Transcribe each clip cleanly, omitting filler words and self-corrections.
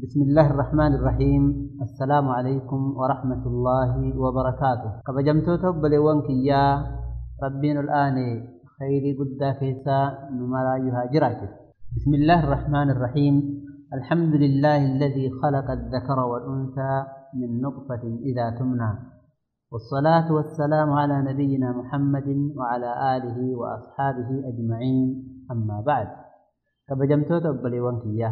بسم الله الرحمن الرحيم. السلام عليكم ورحمة الله وبركاته. كبجمتوتو بلوان كيا ربين الآن خيري قد كيسا نمرا يهاجرات. بسم الله الرحمن الرحيم. الحمد لله الذي خلق الذكر والأنثى من نطفة إذا تمنى، والصلاة والسلام على نبينا محمد وعلى آله وأصحابه أجمعين. أما بعد، كبجمتوتو بلوان كيا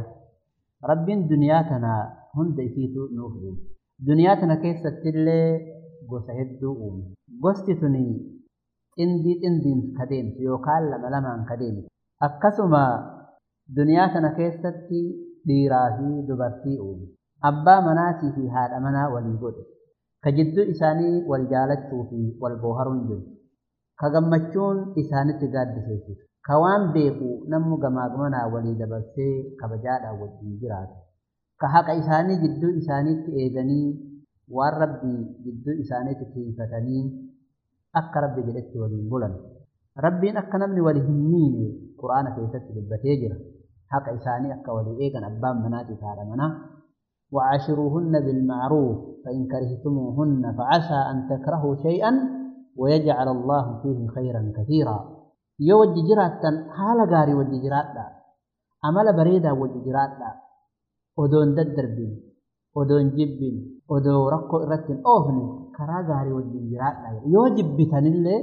ربين دنياتنا هند إفيتو نوفو دنياتنا كيسة تلي قوسهدو قوستتني تندين كدين يوكال لما كدين أكسما دنياتنا كيسة ديراهي دبرتي أبا مناتي في هذا منا وليبود كجدو إساني والجالة في والبوهرون جو كغمتشون إساني تقاد سيسي كوان بيقو نمو غماغمنا ولي دبرسي كبجادا والجنجرات كحق إساني جدو إساني تئيغني والربي جدو إساني تكيفتني أكا ربي جلت ولي بلن ربي أكا نمني ولهميني قرآن كيست لبتيجر حق إساني أكا ولي إيغن أبام مناتي فارمنا وعاشروهن بالمعروف فإن كرهتموهن فعسى أن تكرهوا شيئا ويجعل الله فيه خيرا كثيرا. yoo wajji jiraattan haala gaarii wajji jiraadha, amala bareedaa wajji jiraadha, odoon daddarbin, odoon jibbin, odoo rakkoo irratti hin oofne karaa gaarii wajji jiraadha. yoo jibbitanillee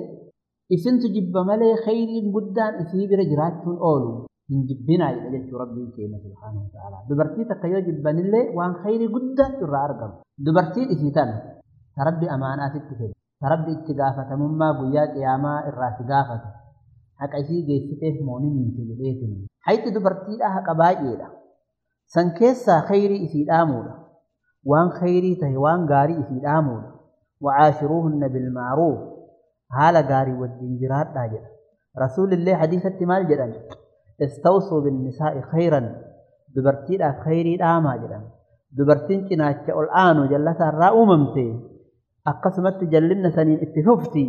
isintu jibba malee khayriin guddaan isii bira jiraachuun oolu hin jibbinaa jedha jechuu rabbiin keenya subhaanahu wa ta'ala. dubartii takka yoo jibbanillee waan khayrii guddaatu irraa argama. dubartiin isii tana ta rabbi amaanaatitti fedhe, ta rabbi itti gaafatamummaa guyyaa qiyaamaa irraa si gaafata. haqa isii geessiteef moonimiin jedheetin hayti dubartiidha haqa baay'eedha. san keessaa khayrii isii dhaamuudha, waan khayrii tahe waan gaarii isii dhaamuudha. wacaashiruuhunna bilma'ruuf haala gaarii wajjin jiraadhaa jedha rasuulillee hadiisatti maal jedhan, istawsuu binnisaa'i khayran, dubartiidhaaf khayrii dhaamaa jedhan. dubartiin cinaacha ol aanu jallataarraa uumamte akkasumatti jallinna saniin itti fufti.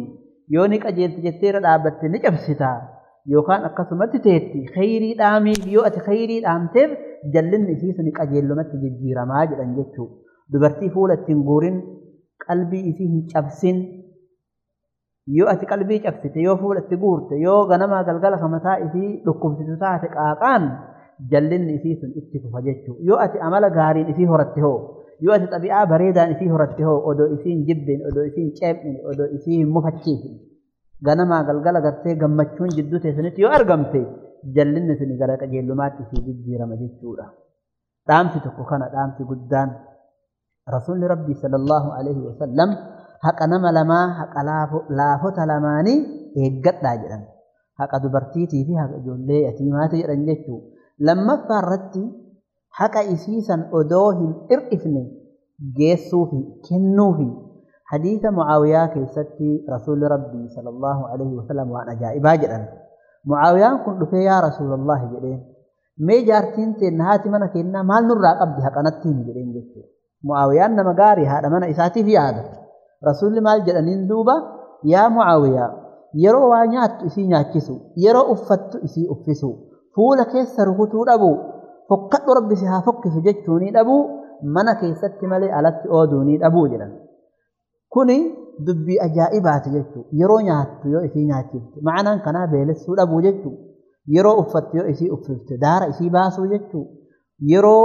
yoo ni qajeelti jetteera dhaabbatte ni cabsita yookaan akkasumatti teetti khayrii dhaamii. yoo ati khayrii dhaamteef jallinni isii suni qajeellumatti jijjiiramaa jedhan jechuu. dubartii fuula ittiin guurin, qalbii isii hin cabsin. yoo ati qalbii cabsite, yoo fuula itti guurte, yoo ganamaa galgala kamataa isii dhukkubsitu taate qaaqaan jallinni isii sun itti fufa jechuu. yoo ati amala gaariin isii horatte hoo, yoo ati xabi'aa bareedaan isii horatte hoo, odoo isiin jibbin, odoo isiin ceebin, odoo isii hin mufachiifin, ganamaa galgala gartee gammachuun jidduu teessanitti yoo argamte jallinni sun gara qajeellumaatti isii jijjiirama jechuudha. dhaamsi tokko kana, dhaamsi guddaan rasuulli rabbii sallallahu alaihi wasallam haqa nama lamaa, haqa laafota lamaanii eeggadhaa jedhan. haqa dubartiitii fi haqa ijoollee yatiimaati jedhan jechuu. lammaffaa irratti haqa isiisan odoo hin ir'ifne geessuufi kennuufi. hadiisa mucaawiyaa keessatti rasuulli rabbii sallallahu alaihi wasallam waan ajaa'ibaa jedhan. mucaawiyaan kun dhufee yaa rasuulallahi jedheen, mee jaartiin teenna haati mana kennaa maal nurraa qabdi haqanatti hin jedheen jechuudha. mucaawiyaan nama gaarii haadha mana isaatiif yaada. rasuulli maal jedhaniin duuba, yaa mucaawiyaa, yeroo waa nyaattu isii nyaachisu, yeroo uffattu isii uffisu, fuula keessa rukutuu dhabu, fokkadhu rabbi si haa fokkisu jechuunii dhabuu, mana keessatti malee alatti ooduunii dhabuu jedhan. kuni dubbii ajaa'ibaati jechuudha. yeroo nyaattu yoo isii nyaachifte, ma'anaan kanaa beelessuu dhabuu jechuudha. yeroo uffattu yoo isii uffifte, daara isii baasuu jechuudha. yeroo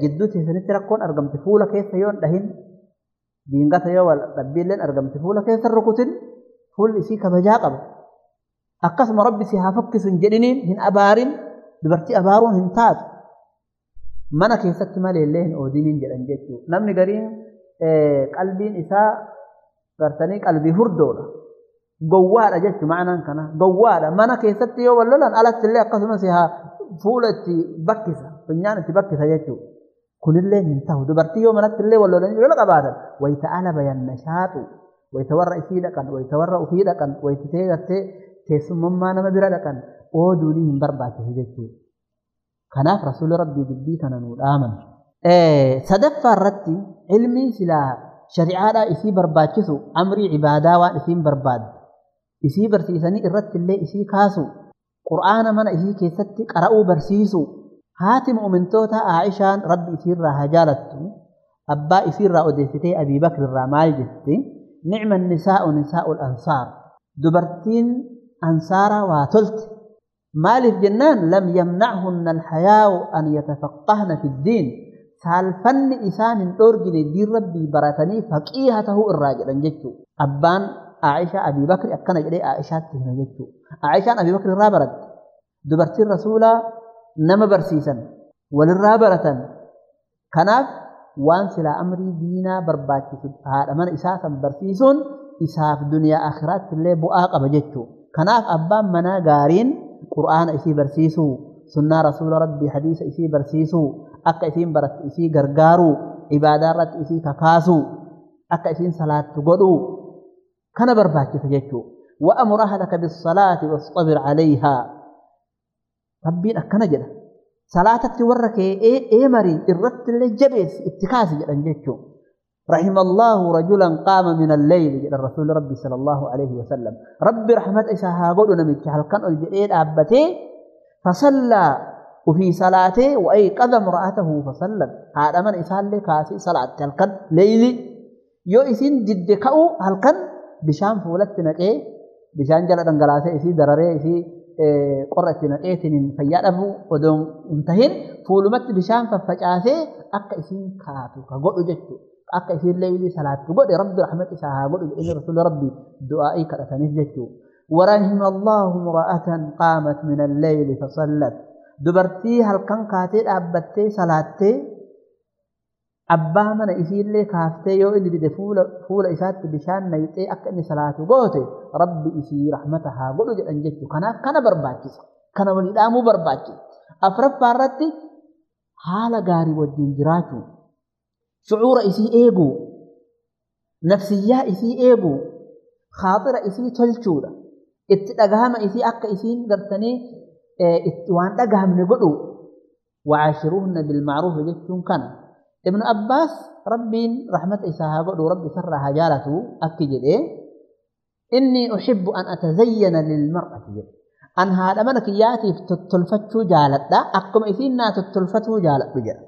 jidduu teessanitti rakkoon argamte fuula keessa yoo hin dhahin, diingata yoo wal dhabbiilleen argamte fuula keessa rukutin, fuulli isii kabajaa qaba. akkasuma rabbi si haa fokkisu hin jedhiniin, hin abaarin. dubartii abaaruun hin taatu. mana keessatti maleellee hin oodiniin jedhan jechuudha. namni gariin qalbiin isaa gartanii qalbii hurdoodha, gowwaadha jechuudha. ma'anaan kana gowwaadha. mana keessatti yoo wal lolan alatti illee akkasumas haa fuula itti bakkisa, funyaan itti bakkisa jechuudha. kunillee hin ta'u. dubartii yoo manatti illee wal lolanii lola qabaatan, wayita ala bayan nashaatu, wayita warra isii dhaqan, wayita warra ufii dhaqan, wayita ta'ee gartee teessummaa nama bira dhaqan ooduunii hin barbaachisu jechuudha. kanaaf rasuulli rabbii dubbii kana nuu dhaaman. sadaffaa irratti ilmii silaa shari'aadhaa isii barbaachisu, amrii ibaadaa waan isiin barbaaddu isii barsiisanii irratti illee isii kaasu, qur'aana mana isii keessatti qara'uu barsiisu, هاتي مؤمنتوتا عائشان ربي يسير هجالته أبا يسير أوديستي أبي بكر الرمال جتي نعم النساء نساء الأنصار دبرتين أنصارا واتلت مال الجنان لم يمنعهن الحياء أن يتفقهن في الدين سالفن إسان الأورجن الدين ربي براتني فقيهته الراجل جتو أبان عائشة أبي بكر أكنا جدي عائشة تهنا جتو عائشة أبي بكر الرابرت دبرتين رسولا نما برسيسا وللرابرة كناف وان سلا أمري دينا برباكي هذا من إساسا برسيسون إساف دنيا آخرات اللي بؤاق بجتو كناف أبان منا قارين قرآن إسي برسيسو سنة رسول ربي حديث إسي برسيسو أكا إسين برت إسي غرغارو عبادات إسي ككاسو أكا إسين صلاة تقولو كان برباكي تجتو وأمر أهلك بالصلاة واصطبر عليها ربين أكنا جدا صلاة تورك مري الرت اللي جبس اتكاسي جدا جتو رحم الله رجلا قام من الليل جدا الرسول ربي صلى الله عليه وسلم ربي رحمة إساها قولنا من هل كان الجئين أبتي فصلى وفي صلاته وأيقظ امرأته فصلت هذا من إسال كاسي صلاة هل كان ليلي يو إسين جد كأو هل كان بشان فولتنا بشان جلد انقلاسي إسي دراري إسي قرأتنا تنين فياد أبو ودون انتهين فولمت بشان ففجاسي أكا إسين كاتو كقول جدتو أكا إسين ليلي صلاة قول رب رحمة إساها قول إن رسول ربي دعائي كرتني جدتو ورحم الله امرأة قامت من الليل فصلت دبرتي هل كان كاتي أبتي صلاتي أبا من إسين لي كافتي يو اللي بدي فول إسات بشان نيتي أكا إني صلاة قوتي ربي إسي رحمتها قولوا جل أنجدتو كان برباكي كان ولدامو برباكي أفرب فاردتي حالة غاري والدين جراتو شعور إسي إيغو نفسية إسي إيغو خاطرة إسي تلچودا اتدقهم إسي أكا إسين قرتني وان دقهم نقولوا وعاشروهن بالمعروف جدتون كان ابن أباس ربي رحمة إساها قولوا ربي سرها جالته أكجد إني أحب أن أتزين للمرأة جد أن هذا منك ياتي تتلفتو جالت دا أقم إثينا تتلفتو جالت بجد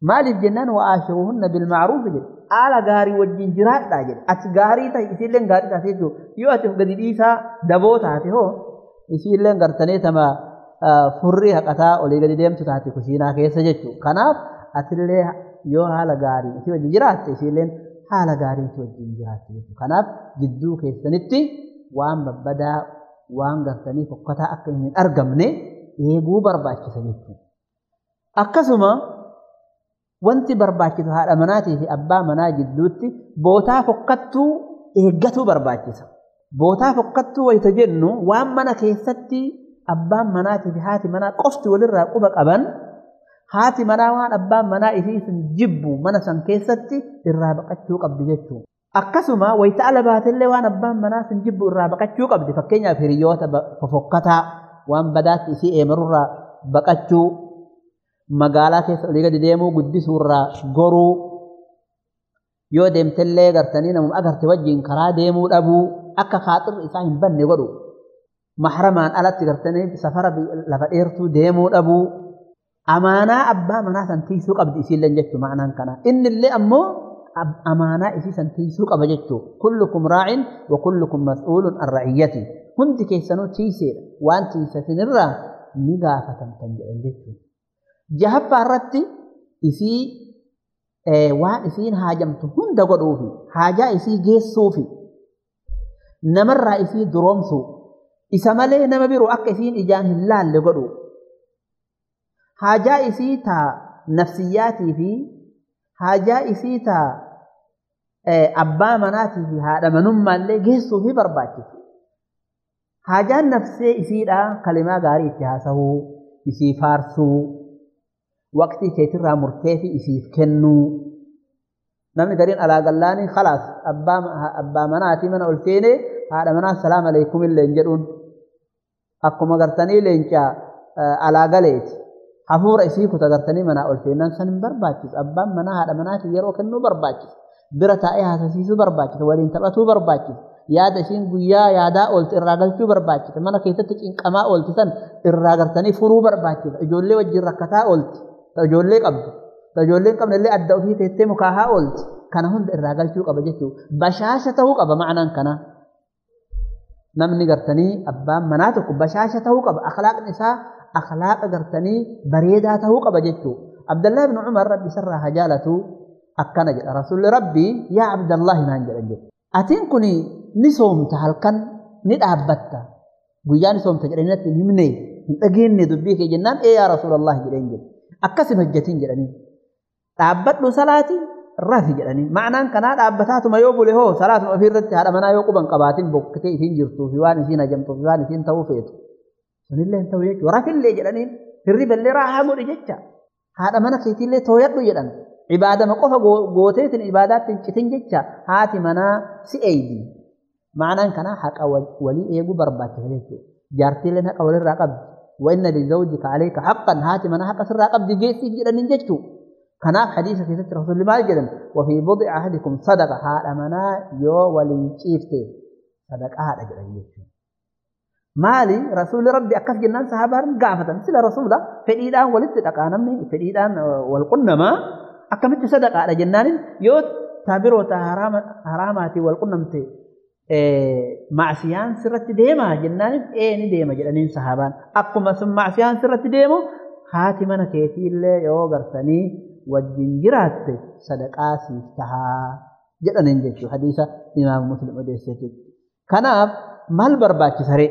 مال الجنان وآشروهن بالمعروف جد على غاري والجنجرات دا جد أتغاري تا إثير لن غاري تاتي جو يو أتف قد إيسا دبو تاتي هو إثير لن غرتني تما فري حقتا أولي قد ديم تاتي كشينا كيسا جدو كناف أتلي يو حال غاري إثير والجنجرات إثير لن حال غاري إثير والجنجرات جدو كناف جدو كيسانتي وان ببدا وان غرتني فقطا أكا من أرقمني إيقو برباكي سجدو أكسما وانتي برباكي هذا مناتي في أبا منا جدوتي بوتا فقطو إيقاتو برباكي بوتا فقطو ويتجنو وان منا كيستي أبا مناتي في هاتي منا قفتي وللراقبك أبان هاتي منا وان أبا منا إثيث جبو منا سن كيستي الرابقاتو قبض جتو أكسما ويتعلى باتل وان أبا منا سن جبو الرابقاتو قبض فكينا في ريوتا ففقتا وان بدات إسي إمرر بقاتو magaalaa keessa olii gadi deemuu guddisuurraa goruu yoo deemtellee gartanii namuma agarte wajjin karaa deemuu dhabuu akka khaaxirri isaa hin banne godhu mahramaan alatti gartanii safara lafa dheertuu deemuu dhabuu amaanaa abbaa manaa san tiisuu qabdi isiillee jechuu ma'anaan kana innillee ammoo amaanaa isii san tiisuu qaba jechuu kullukum raa'in wa kullukum mas'uulun an ra'iyyati hundi keessanuu tiiseedha waan tiisatinirraa ni gaafatamtan jedhan jechuu جهب الرتي إسي وان إسين هاجمت هند قدوفي حاجة إسي جيس صوفي نمر إسي درومسو إسمالي نمبرو أك إسين إجان هلال لقدو حاجة إسي تا نفسياتي في حاجة إسي تا أبا مناتي في هذا منما اللي جيس صوفي برباكي حاجة نفسي إسي دا كلمة غاري اتحاسه إسي فارسو وقتي كيترا مرتفي إسيف كنو نمني قرين على قلاني خلاص أبا مناتي من أولفيني هذا منا السلام عليكم اللي انجرون أكو مغرتني لينجا على قليت حفور إسيكو تغرتني منا أولفينا سنن برباكيس أبا منا هذا مناتي يرو كنو برباكيس برتا إيها تسيسو برباكيس ولين تبتو برباكيس yaada ishiin guyyaa yaadaa oolti irraa galchuu barbaachisa mana keessatti cinqamaa oolti san irraa gartanii furuu barbaachisa ijoollee wajjin rakkataa oolti ta ijoollee qabdu ta ijoolleen qabne illee adda ofii teettee mukaahaa oolti kana hunda irraa galchuu qaba jechuudha bashaasha ta'uu qaba ma'anaan kana namni gartanii abbaan manaa tokko bashaasha ta'uu qaba akhlaaqni isaa akhlaaqa gartanii bareedaa ta'uu qaba jechuudha Abdullah ibn Umar rabbi sarraa hajaalatu akkana jedha rasuulli rabbii yaa Abdallahi naan jedhan jedha atiin kuni ni soomta halkan ni dhaabbatta guyyaa ni soomta jedhanii natti himne hin dhageenye dubbii kee jennaan yaa rasuulallah jedheen jedhe akkasin hojjetiin jedhanii dhaabbadhu salaati rafi jedhanii ma'anaan kanaa dhaabbataatuma yoo bule hoo salaatuma ofirratti haadha manaa yoo quban qabaatiin bokkitee isiin jirtuu fi waan isiin hajamtuu fi waan isiin ta'uu feetu sunillee hin ta'u jechuudha rafillee jedhaniin hirriballee raahaa godhi jecha haadha mana keetiillee tooyadhu jedhan ibaadama qofa gooteetiin ibaadaatti hin citin jecha haati manaa si eeydi ma'anaan kanaa haqa walii eeguu barbaachisa jechuudha jaartiileen haqa walirraa qabdi wa inna lizawjika alayka haqqan haati manaa haqa sirraa qabdi geessiif jedhaniin jechuudha kanaaf hadiisa keessatti rasuulli maal jedhan wafii bud'i ahadikum sadaqa haadha manaa yoo waliin ciifte sadaqaadha jedhan jechuudha maali rasuulli rabbi akkas jennaan sahaabaan gaafatan sila rasuula fedhiidhaan walitti dhaqaa namni fedhiidhaan wal qunnamaa akkamitti sadaqaadha jennaanin yoo taabiroota haraamaatiin wal qunnamte macsiyaan sirratti deemaa jennaanin ni deema jedhaniin sahaabaan akkuma sun macsiyaan sirratti deemu haati mana keetiillee yoo gartanii wajjin jiraatte sadaqaa siif tahaa jedhaniin jechuudha hadiisa imaam muslim odeessee kanaaf maal barbaachisare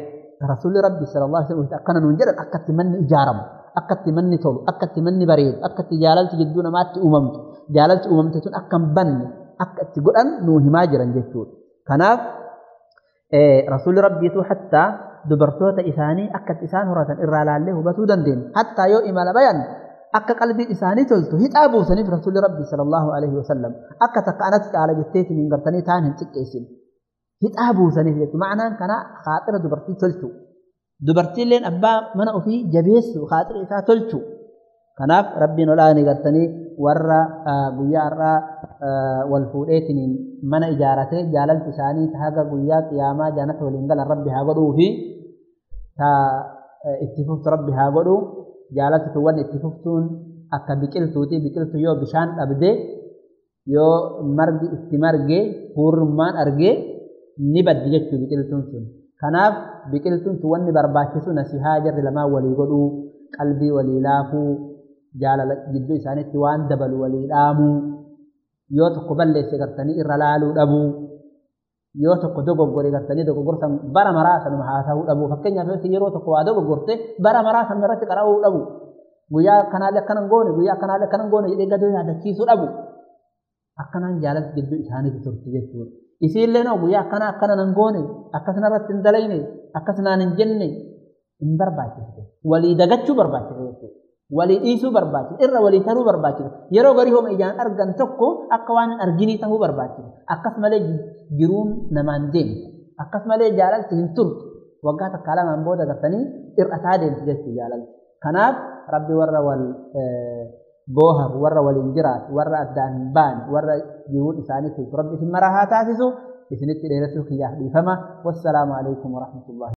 rasuulli rabbi sallallahu alaihi wasallam akkana nuun jedhan akkatti manni ijaaramu akkatti manni tolu akkatti manni bareedu akkatti jaalalti jidduu namaatti uumamtu jaalalti uumamte tun akka hin banne akka itti godhan nuu himaa jiran jechuudha kanaaf rasuulli rabbiitu hattaa dubartoota isaanii akkatti isaan horatan irraa laallee hubatuu dandeenya hattaa yoo imala bayan akka qalbiin isaanii toltu hixaa buusaniif rasuulli rabbi sallallahu alaihi wasallam akka takka anatti caala jetteetiin hin gartanii taan hin xiqqeessin hixaa buusaniif jechuudha ma'anaan kana khaaxira dubartii tolchu dubartiilleen abbaa mana ofii jabeessu khaaxira isaa tolchu kanaaf rabbiin olaanii gartanii warra guyyaa irraa wal fuudheetiin mana ijaaratee jaalalti isaanii haga guyyaa qiyaamaa jannata waliin galan rabbi haa godhuu fi itti fuftu rabbi haa godhu jaalalti tuwwan itti fuftuun akka biqiltuuti biqiltu yoo bishaan dhabde yoo margi itti marge hurmaan argee ni baddi jechuu biqiltuun sun kanaaf biqiltuun tuwwan ni barbaachisu nasihaa jarri lamaa walii godhuu qalbii walii laafuu jaalala jidduu isaaniitti waan dabalu walii dhaamuu yoo tokko balleesse gartanii irra laaluu dhabuu yoo tokko dogoggore gartanii dogoggorsan bara maraa sanuma haasa'uu dhabuu fakkeenyaaf yeroo tokko waa dogoggorte bara maraa san irratti qara'uu dhabuu guyyaa kanaalee akkanan goone guyyaa kanaalee akkanan goone jedhee gadoo yaadachiisuu dhabuu akkanaan jaalalti jidduu isaaniitti turti jechuudha isiillee noo guyyaa akkana nan goone akkasina irratti hin dalayne akkasinaan hin jenne hin barbaachise walii dagachuu barbaachise jechuudha walii dhiisuu barbaachisa irra walii taruu barbaachisa yeroo garii homa ijaan argan tokko akka waan hin arginii tahuu barbaachisa akkas malee jiruun namaan deemti akkas malee jaalalti hin turtu waggaa takka lamaan booda gartanii hir'ataa deemti jechuudha jaalalti kanaaf rabbi warra wal boohar warra waliin jiraatu warra addaan hin baane warra jiruun isaanii turtu rabbi isin maraa haa taasisu isinitti dheeressuu kiyyaaf dhiifama wassalaamu alaikum warahmatullahi